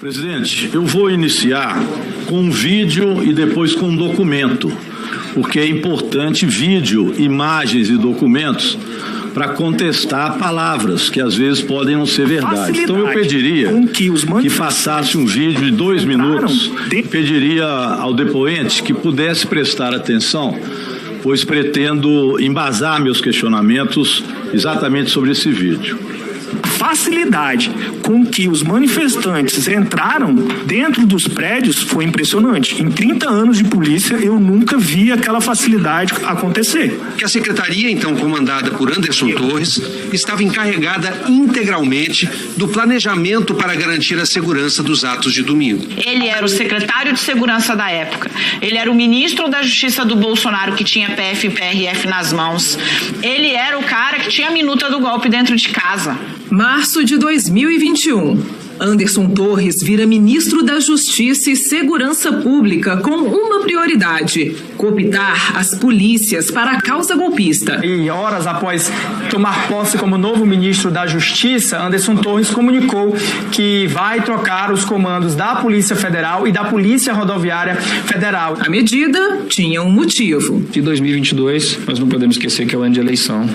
Presidente, eu vou iniciar com um vídeo e depois com um documento, porque é importante vídeo, imagens e documentos para contestar palavras que às vezes podem não ser verdade. Então eu pediria que passasse um vídeo de 2 minutos, pediria ao depoente que pudesse prestar atenção, pois pretendo embasar meus questionamentos exatamente sobre esse vídeo. Facilidade com que os manifestantes entraram dentro dos prédios foi impressionante. Em 30 anos de polícia, eu nunca vi aquela facilidade acontecer. Que a secretaria, então comandada por Anderson Torres, estava encarregada integralmente do planejamento para garantir a segurança dos atos de domingo. Ele era o secretário de segurança da época. Ele era o ministro da Justiça do Bolsonaro, que tinha PF e PRF nas mãos. Ele era o cara que tinha a minuta do golpe dentro de casa. Março de 2021. Anderson Torres vira ministro da Justiça e Segurança Pública com uma prioridade: cooptar as polícias para a causa golpista. E horas após tomar posse como novo ministro da Justiça, Anderson Torres comunicou que vai trocar os comandos da Polícia Federal e da Polícia Rodoviária Federal. A medida tinha um motivo. De 2022, nós não podemos esquecer que é o ano de eleição.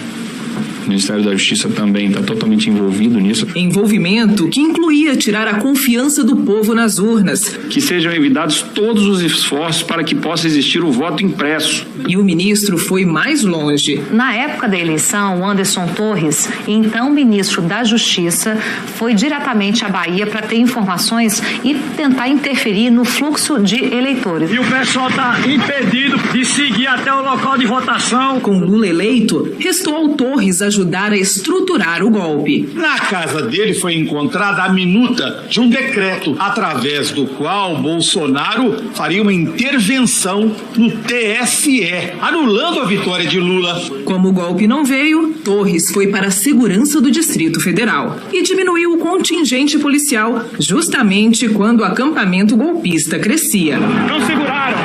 O Ministério da Justiça também está totalmente envolvido nisso. Envolvimento que incluía tirar a confiança do povo nas urnas. Que sejam evitados todos os esforços para que possa existir o voto impresso. E o ministro foi mais longe. Na época da eleição, o Anderson Torres, então ministro da Justiça, foi diretamente à Bahia para ter informações e tentar interferir no fluxo de eleitores. E o pessoal está impedido de seguir até o local de votação. Com Lula eleito, restou ao Torres ajudar a estruturar o golpe. Na casa dele foi encontrada a minuta de um decreto, através do qual Bolsonaro faria uma intervenção no TSE, anulando a vitória de Lula. Como o golpe não veio, Torres foi para a segurança do Distrito Federal e diminuiu o contingente policial justamente quando o acampamento golpista crescia. Não seguraram.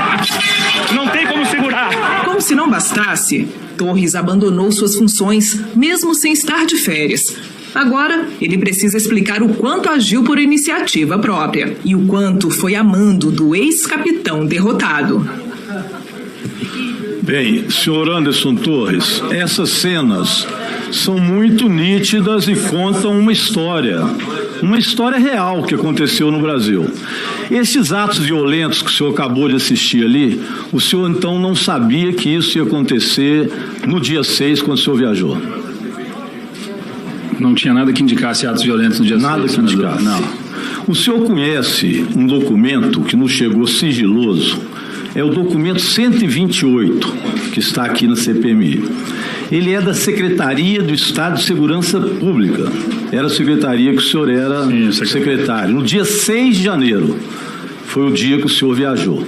Não tem como segurar. Como se não bastasse, Torres abandonou suas funções, mesmo sem estar de férias. Agora, ele precisa explicar o quanto agiu por iniciativa própria e o quanto foi a mando do ex-capitão derrotado. Bem, senhor Anderson Torres, essas cenas são muito nítidas e contam uma história real que aconteceu no Brasil. Esses atos violentos que o senhor acabou de assistir ali, o senhor então não sabia que isso ia acontecer no dia 6, quando o senhor viajou? Não tinha nada que indicasse atos violentos no dia 6. Nada que indicasse? Não. O senhor conhece um documento que nos chegou sigiloso? É o documento 128, que está aqui na CPMI. Ele é da Secretaria do Estado de Segurança Pública. Era a secretaria que o senhor era secretário. No dia 6 de janeiro, foi o dia que o senhor viajou.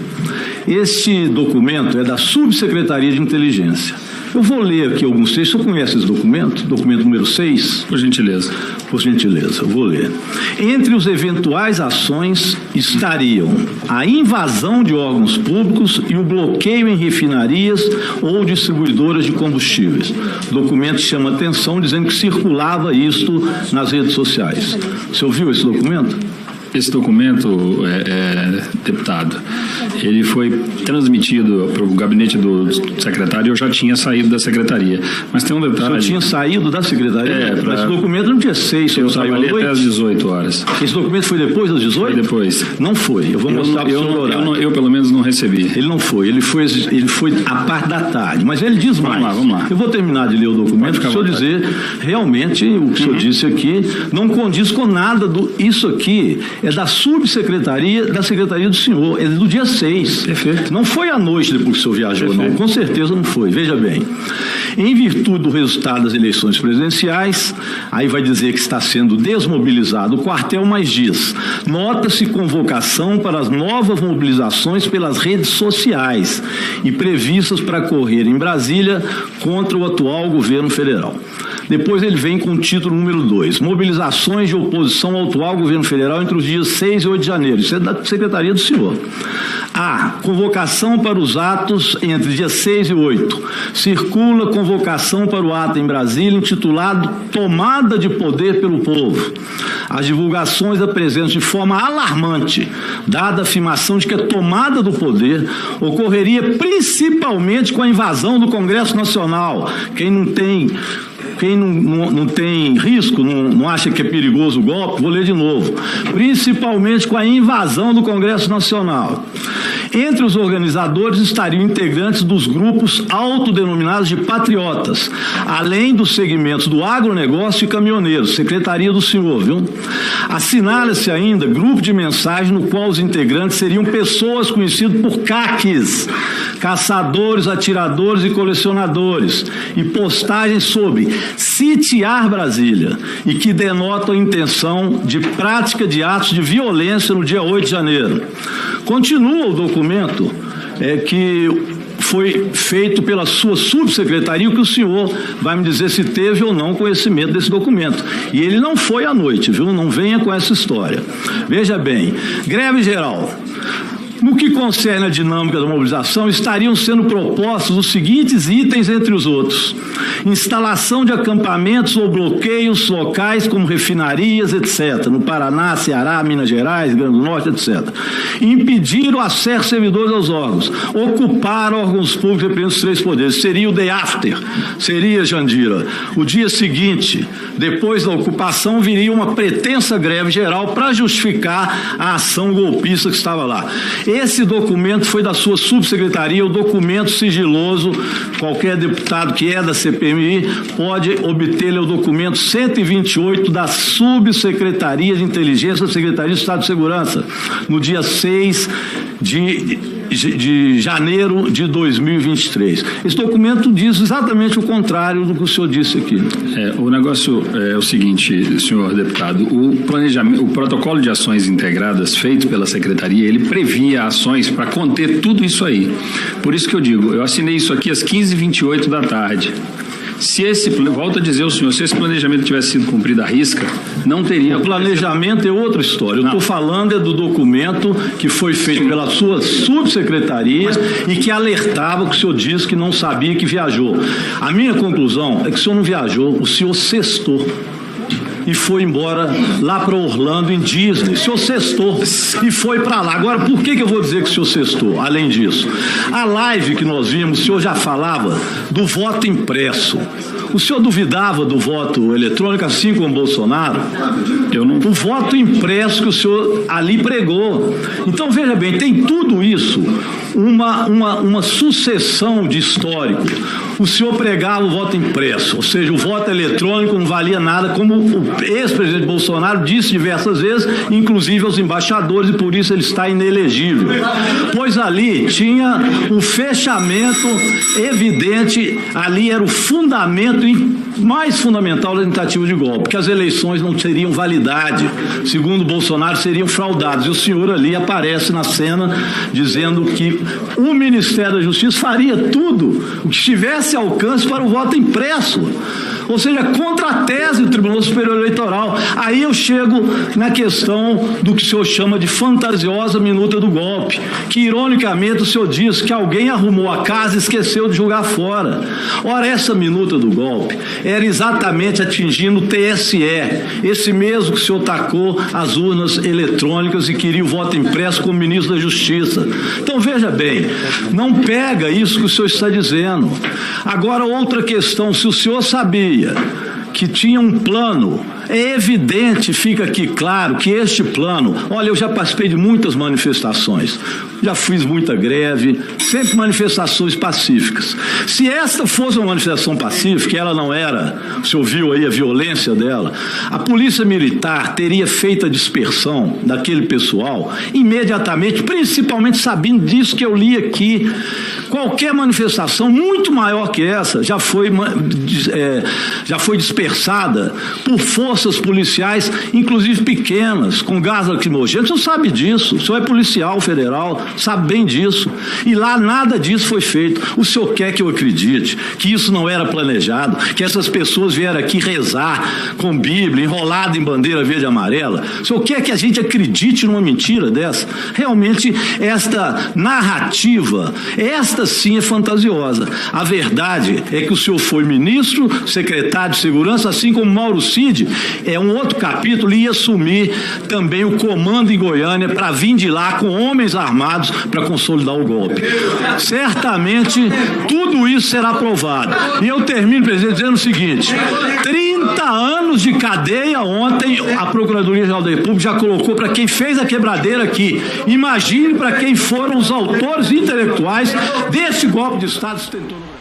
Este documento é da Subsecretaria de Inteligência. Eu vou ler aqui alguns textos. O senhor conhece esse documento? Documento número 6? Por gentileza. Por gentileza, eu vou ler. Entre os eventuais ações estariam a invasão de órgãos públicos e o bloqueio em refinarias ou distribuidoras de combustíveis. O documento chama atenção dizendo que circulava isto nas redes sociais. O senhor viu esse documento? Esse documento, deputado, ele foi transmitido para o gabinete do secretário e eu já tinha saído da secretaria. Mas tem um detalhe... O senhor tinha saído da secretaria? Mas esse documento no dia 6, eu trabalhei até às 18 horas. Esse documento foi depois das 18? Foi depois. Não foi. Eu vou mostrar para o senhor horário. Eu, pelo menos, não recebi. Ele não foi. Ele foi a parte da tarde. Mas ele diz mais. Vamos lá. Eu vou terminar de ler o documento para o senhor dizer realmente o que o senhor disse aqui não condiz com nada isso aqui. É da subsecretaria da secretaria do senhor, é do dia 6. Perfeito. Não foi à noite depois que o senhor viajou, não. Com certeza não foi. Veja bem, em virtude do resultado das eleições presidenciais, aí vai dizer que está sendo desmobilizado o quartel, mas diz: nota-se convocação para as novas mobilizações pelas redes sociais e previstas para correr em Brasília contra o atual governo federal. Depois ele vem com o título número 2, mobilizações de oposição ao atual governo federal entre os dias 6 e 8 de janeiro. Isso é da secretaria do senhor. A. Convocação para os atos entre dia 6 e 8. Circula convocação para o ato em Brasília intitulado Tomada de Poder pelo Povo. As divulgações apresentam de forma alarmante, dada a afirmação de que a tomada do poder ocorreria principalmente com a invasão do Congresso Nacional. Quem não tem risco, não acha que é perigoso o golpe, vou ler de novo. Principalmente com a invasão do Congresso Nacional. Entre os organizadores estariam integrantes dos grupos autodenominados de patriotas, além dos segmentos do agronegócio e caminhoneiros, secretaria do senhor, viu? Assinala-se ainda grupo de mensagem no qual os integrantes seriam pessoas conhecidas por caques, caçadores, atiradores e colecionadores, e postagens sobre sitiar Brasília, e que denotam a intenção de prática de atos de violência no dia 8 de janeiro. Continua o documento que foi feito pela sua subsecretaria, que o senhor vai me dizer se teve ou não conhecimento desse documento. E ele não foi à noite, viu? Não venha com essa história. Veja bem, greve geral. No que concerne a dinâmica da mobilização, estariam sendo propostos os seguintes itens, entre os outros: instalação de acampamentos ou bloqueios locais, como refinarias, etc., no Paraná, Ceará, Minas Gerais, Rio Grande do Norte, etc. Impedir o acesso de servidores aos órgãos, ocupar órgãos públicos representando os 3 poderes. Seria o day after, seria, Jandira, o dia seguinte, depois da ocupação, viria uma pretensa greve geral para justificar a ação golpista que estava lá. Esse documento foi da sua subsecretaria, o documento sigiloso. Qualquer deputado que é da CPMI pode obter o documento 128 da Subsecretaria de Inteligência da Secretaria de Estado de Segurança, no dia 6 de janeiro de 2023. Esse documento diz exatamente o contrário do que o senhor disse aqui. O negócio é o seguinte, senhor deputado, o protocolo de ações integradas feito pela Secretaria, ele previa ações para conter tudo isso aí. Por isso que eu digo, eu assinei isso aqui às 15h28 da tarde. Volto a dizer ao senhor, se esse planejamento tivesse sido cumprido à risca, não teria... O planejamento é outra história. Eu estou falando do documento que foi feito pela sua subsecretaria e que alertava que o senhor disse que não sabia que viajou. A minha conclusão é que o senhor não viajou, o senhor sextou e foi embora lá para Orlando, em Disney. O senhor sextou e foi para lá. Agora, por que eu vou dizer que o senhor sextou? Além disso, a live que nós vimos, o senhor já falava do voto impresso. O senhor duvidava do voto eletrônico, assim como o Bolsonaro? O voto impresso que o senhor ali pregou. Então, veja bem, tem tudo isso, uma sucessão de histórico. O senhor pregava o voto impresso, ou seja, o voto eletrônico não valia nada, como o ex-presidente Bolsonaro disse diversas vezes, inclusive aos embaixadores, e por isso ele está inelegível. Pois ali tinha um fechamento evidente, ali era o fundamento mais fundamental da tentativa de golpe, que as eleições não teriam validade, segundo Bolsonaro, seriam fraudadas. E o senhor ali aparece na cena dizendo que o Ministério da Justiça faria tudo o que estivesse ao alcance para o voto impresso. Ou seja, contra a tese do Tribunal Superior Eleitoral. Aí eu chego na questão do que o senhor chama de fantasiosa minuta do golpe, que ironicamente o senhor diz que alguém arrumou a casa e esqueceu de jogar fora. Ora, essa minuta do golpe era exatamente atingindo o TSE, esse mesmo que o senhor tacou as urnas eletrônicas e queria o voto impresso como ministro da Justiça. Então veja bem, não pega isso que o senhor está dizendo. Agora, outra questão, se o senhor sabia que tinha um plano, é evidente, fica aqui claro que este plano, olha, eu já participei de muitas manifestações, já fiz muita greve, sempre manifestações pacíficas. Se esta fosse uma manifestação pacífica, ela não era, você ouviu aí a violência dela, a polícia militar teria feito a dispersão daquele pessoal imediatamente, principalmente sabendo disso que eu li aqui. Qualquer manifestação muito maior que essa já foi dispersada por força forças policiais, inclusive pequenas, com gás lacrimogêneo. O senhor sabe disso, o senhor é policial federal, sabe bem disso. E lá nada disso foi feito. O senhor quer que eu acredite que isso não era planejado, que essas pessoas vieram aqui rezar com Bíblia, enrolado em bandeira verde e amarela? O senhor quer que a gente acredite numa mentira dessa? Realmente, esta narrativa, esta sim é fantasiosa. A verdade é que o senhor foi ministro, secretário de Segurança, assim como Mauro Cid, é um outro capítulo, e ia assumir também o comando em Goiânia para vir de lá com homens armados para consolidar o golpe. Certamente, tudo isso será aprovado. E eu termino, presidente, dizendo o seguinte: 30 anos de cadeia ontem a Procuradoria-Geral da República já colocou para quem fez a quebradeira aqui. Imagine para quem foram os autores intelectuais desse golpe de Estado que se tentou.